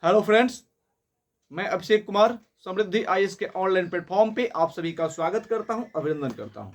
Hello friends, मैं अभिषेक कुमार समृद्धि IAS के online platform पे आप सभी का स्वागत करता हूं, अभिनंदन करता हूं।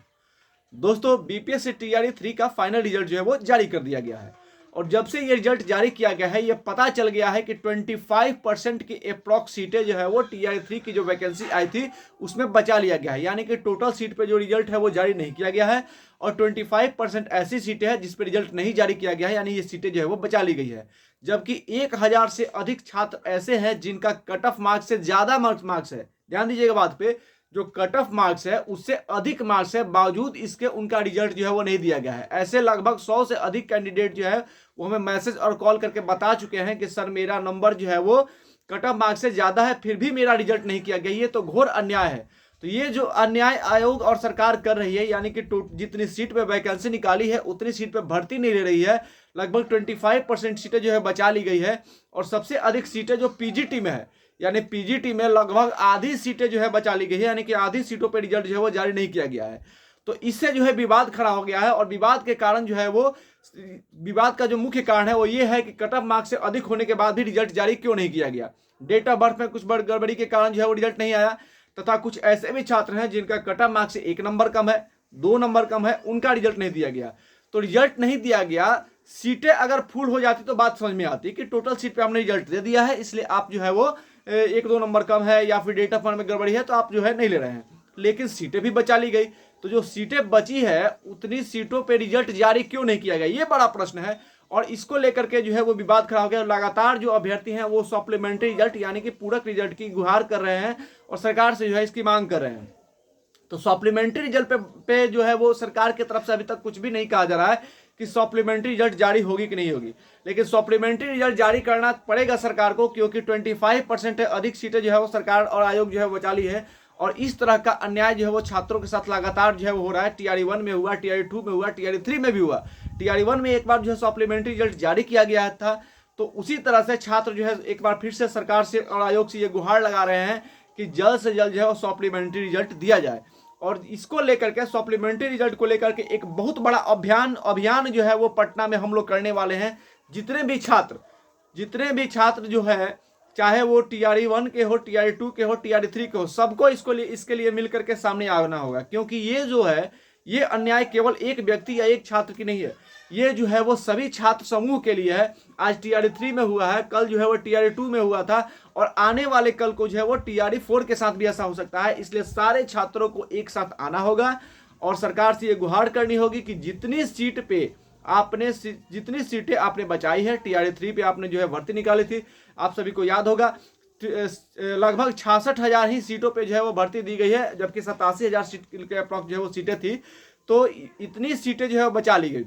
दोस्तों, बीपीएससी टीआरई 3 का फाइनल रिजल्ट जो है वो जारी कर दिया गया है और जब से ये रिजल्ट जारी किया गया है ये पता चल गया है कि 25% की अप्रॉक्स सीटें जो है वो टीआरई 3 की जो वैकेंसी आई थी उसमें बचा लिया गया है। यानी कि टोटल सीट पे जो रिजल्ट है वो जारी नहीं किया गया है और 25% ऐसी सीटें हैं जिस पर रिजल्ट नहीं जारी किया गया है, यानी ये सीटें जो है वो बचा ली गई है। जबकि 1000 से अधिक छात्र ऐसे हैं जिनका कट ऑफ मार्क्स से ज्यादा मार्क्स है। ध्यान दीजिएगा बात पे, जो कट ऑफ मार्क्स है उससे अधिक मार्क्स है, बावजूद इसके उनका रिजल्ट जो है वो नहीं दिया गया है। ऐसे लगभग 100 से अधिक कैंडिडेट जो है वो हमें मैसेज और कॉल करके बता चुके हैं कि सर मेरा नंबर जो है वो कट ऑफ मार्क्स से ज्यादा है फिर भी मेरा रिजल्ट नहीं किया गया। ये तो घोर अन्याय है। तो ये जो अन्याय आयोग और सरकार कर रही है, यानी कि जितनी सीट पे वैकेंसी निकाली है उतनी सीट पे भर्ती नहीं ले रही है। लगभग 25% सीटें जो है बचा ली गई है और सबसे अधिक सीटें जो पीजीटी में है, यानी पीजीटी में लगभग आधी सीटें जो है बचा ली गई है, यानी कि आधी सीटों पे रिजल्ट जो है वो जारी नहीं किया गया है। तो इससे जो है विवाद खड़ा हो गया है और विवाद के कारण जो है वो विवाद का जो मुख्य कारण है वो ये है कि कट ऑफ मार्क्स से अधिक होने के बाद भी रिजल्ट जारी क्यों नहीं किया गया। डेट ऑफ बर्थ में कुछ गड़बड़ी के कारण जो है वो रिजल्ट नहीं आया, तथा कुछ ऐसे भी छात्र हैं जिनका कट ऑफ मार्क्स से 1 नंबर कम है, 2 नंबर कम है, उनका रिजल्ट नहीं दिया गया। तो रिजल्ट नहीं दिया गया, सीटें अगर फुल हो जाती तो बात समझ में आती कि टोटल सीट पे हमने रिजल्ट दे दिया है, इसलिए आप जो है वो 1-2 नंबर कम है या फिर डेट ऑफ बर्थ में गड़बड़ी है तो आप जो है नहीं ले रहे हैं। लेकिन सीटें भी बचा ली गई, तो जो सीटें बची है उतनी सीटों पे रिजल्ट जारी क्यों नहीं किया गया, ये बड़ा प्रश्न है। और इसको लेकर के जो है वो विवाद खड़ा हो गया। लगातार जो अभ्यर्थी हैं वो सप्लीमेंट्री रिजल्ट यानी कि पूरक रिजल्ट की गुहार कर रहे हैं और सरकार से जो है इसकी मांग कर रहे हैं। तो सप्लीमेंट्री रिजल्ट पे जो है वो सरकार की तरफ से अभी तक कुछ भी नहीं कहा जा रहा है कि सप्लीमेंट्री रिजल्ट जारी होगी कि नहीं होगी, लेकिन सप्लीमेंट्री रिजल्ट जारी करना पड़ेगा सरकार को, क्योंकि 25% अधिक सीटें जो है वो सरकार और आयोग जो है बचा ली है। और इस तरह का अन्याय जो है वो छात्रों के साथ लगातार जो है वो हो रहा है। टीआरई 1 में हुआ, टीआरई 2 में हुआ, टीआरई 3 में भी हुआ। टीआरई 1 में एक बार जो है सप्लीमेंट्री रिजल्ट जारी किया गया था, तो उसी तरह से छात्र जो है एक बार फिर से सरकार से और आयोग से ये गुहार लगा रहे हैं कि जल्द से जल्द जो है वो सप्लीमेंट्री रिजल्ट दिया जाए। और इसको लेकर के, सप्लीमेंट्री रिजल्ट को लेकर के एक बहुत बड़ा अभियान जो है वो पटना में हम लोग करने वाले हैं। जितने भी छात्र जो है, चाहे वो टीआरई 1 के हो, टीआरई 2 के हो, टीआरई 3 के हो, सबको इसके लिए मिलकर के सामने आना होगा, क्योंकि ये जो है ये अन्याय केवल एक व्यक्ति या एक छात्र की नहीं है, ये जो है वो सभी छात्र समूह के लिए है। आज टीआरई 3 में हुआ है, कल जो है वो टीआरई 2 में हुआ था और आने वाले कल को जो है वो टीआरई 4 के साथ भी ऐसा हो सकता है। इसलिए सारे छात्रों को एक साथ आना होगा और सरकार से ये गुहार करनी होगी कि जितनी सीटें आपने बचाई है, टीआरई 3 पे आपने जो है भर्ती निकाली थी, आप सभी को याद होगा लगभग 66,000 ही सीटों पे जो है वो भर्ती दी गई है, जबकि 87,000 सीट के अप्रॉक्स जो है वो सीटें थी। तो इतनी सीटें जो है बचा ली गई।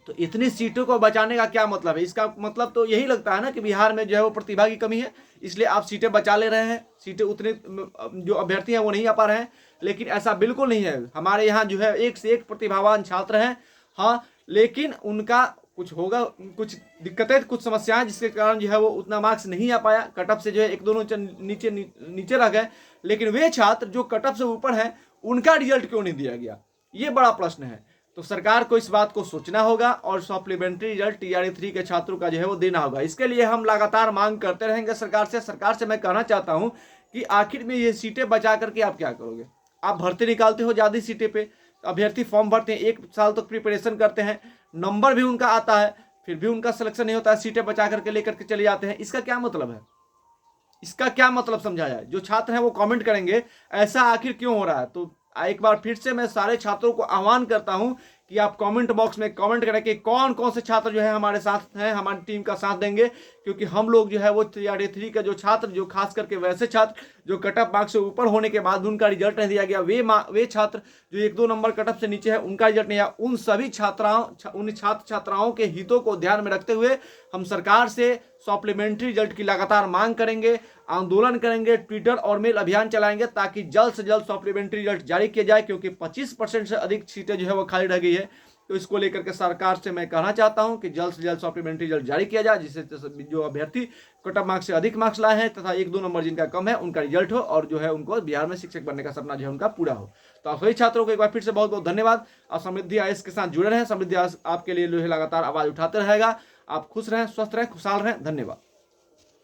तो इतनी सीटों को बचाने का क्या मतलब है? इसका मतलब तो यही लगता है ना कि बिहार में जो है वो प्रतिभा की कमी है, इसलिए आप सीटें बचा ले रहे हैं, सीटें उतने जो अभ्यर्थी हैं वो नहीं आ पा रहे हैं। लेकिन ऐसा बिल्कुल नहीं है। हमारे यहाँ जो है एक से एक प्रतिभावान छात्र हैं, हाँ, लेकिन उनका कुछ होगा, कुछ दिक्कतें, कुछ समस्याएं जिसके कारण जो है वो उतना मार्क्स नहीं आ पाया, कट ऑफ से जो है 1-2 नीचे रह गए। लेकिन वे छात्र जो कट ऑफ से ऊपर हैं उनका रिजल्ट क्यों नहीं दिया गया, ये बड़ा प्रश्न है। तो सरकार को इस बात को सोचना होगा और सप्लीमेंट्री रिजल्ट टीआरई 3 के छात्रों का जो है वो देना होगा। इसके लिए हम लगातार मांग करते रहेंगे सरकार से मैं कहना चाहता हूं कि आखिर में ये सीटें बचा करके आप क्या करोगे? आप भर्ती निकालते हो ज्यादा सीटें पे, अभ्यर्थी फॉर्म भरते हैं, 1 साल तक प्रिपरेशन करते हैं, नंबर भी उनका आता है, फिर भी उनका सिलेक्शन नहीं होता है, सीटें बचा करके लेकर के चले जाते हैं। इसका क्या मतलब है? इसका क्या मतलब समझा जाए? जो छात्र हैं वो कमेंट करेंगे ऐसा आखिर क्यों हो रहा है। तो एक बार फिर से मैं सारे छात्रों को आह्वान करता हूं कि आप कमेंट बॉक्स में कमेंट करें कि कौन कौन से छात्र जो है हमारे साथ हैं, हमारी टीम का साथ देंगे, क्योंकि हम लोग जो है वो टीआरई 3 का जो छात्र, जो खास करके वैसे छात्र जो कट ऑफ मार्क्स से ऊपर होने के बाद उनका रिजल्ट नहीं दिया गया, वे छात्र जो 1-2 नंबर कट ऑफ से नीचे है उनका रिजल्ट नहीं आया, उन सभी उन छात्र छात्राओं के हितों को ध्यान में रखते हुए हम सरकार से सप्लीमेंट्री रिजल्ट की लगातार मांग करेंगे, आंदोलन करेंगे, ट्विटर और मेल अभियान चलाएंगे ताकि जल्द से जल्द सप्लीमेंट्री रिजल्ट जारी किया जाए, क्योंकि 25% से अधिक सीटें जो है वो खाली रह गई है। तो इसको लेकर के सरकार से मैं कहना चाहता हूं कि जल्द से जल्द सप्लीमेंट्री रिजल्ट जारी किया जाए, जिससे जो अभ्यर्थी कट ऑफ मार्क्स से अधिक मार्क्स लाए हैं तथा 1-2 नंबर जिनका कम है उनका रिजल्ट हो और जो है उनको बिहार में शिक्षक बनने का सपना जो है उनका पूरा हो। तो आप सभी छात्रों को एक बार फिर से बहुत बहुत धन्यवाद। आप समृद्धि आईएएस के साथ जुड़े रहें, समृद्धि आईएएस आपके लिए जो है लगातार आवाज उठाते रहेगा। आप खुश रहें, स्वस्थ रहें, खुशहाल रहें। धन्यवाद।